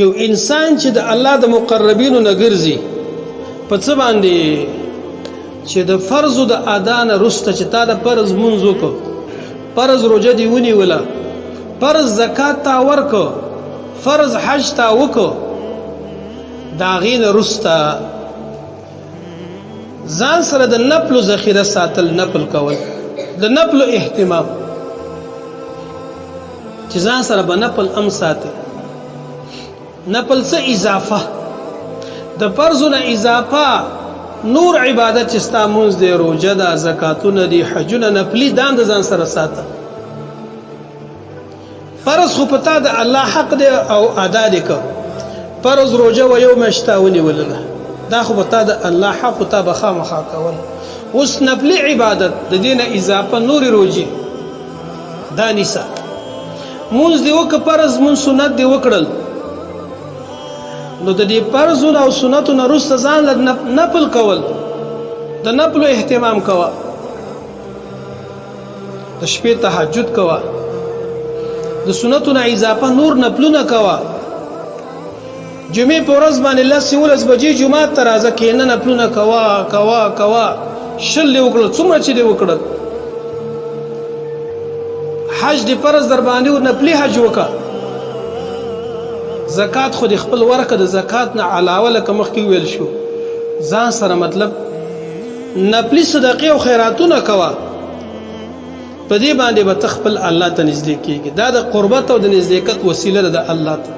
یو انسان چې د الله د مقربینو نه ګرځي په څه باندې چې د فرض د ادا نه وروسته چې تا د فرض مونځ وکړو، فرض روژه دې ونیوله، فرض زکات تا ورکړو، فرض حج تا وکړو، د هغې نه وروسته ځان سره د نفلو ذخیره ساتل، نفل کول، د نفلو اهتمام چې ځان سره به نفل هم ساتي. نفل څه اضافه، د فرضو نه اضافه نور عبادت چې ستا مونځ دی، روژه ده، زکاتونه دي، حجونه، نفلي دام د ځان سره ساته. فرض خو په تا د الله حق دی او ادا دې کو، فرض روژه و یو میاشت تا ونیولله، دا خو به تا د الله حق تا به خامخا کول. اوس نفلي عبادت د دې نه اضافه نورې روژې دا نیسه. مونځ دې وکړه، فرض مونځ سنت دې وکړل، نو د دې فرضونو او سنتو نه وروسته ځان له نفل کول، د نفلو اهتمام کوه، د شپې تهجد کوه، د سنتو نه اضافه نور نفلونه کوه. جمعې په ورځ باندې 10 بجې جمعات ته راځه، کښېنه نفلونه کوه، شل دې وکړل، څومره چې دې وکړل. حج دې فرض در باندې او نفلي حج وکړه. زکات خو دې خپل ورکړه، د زکات نه علاوه لکه مخکې ویل شو ځان سره مطلب نفلي صدقې او خیراتونه کوه. په دې باندې به ته خپل الله ته نږدې کېږي. دا د قربت او د نزدېکت وسیله ده د الله ته.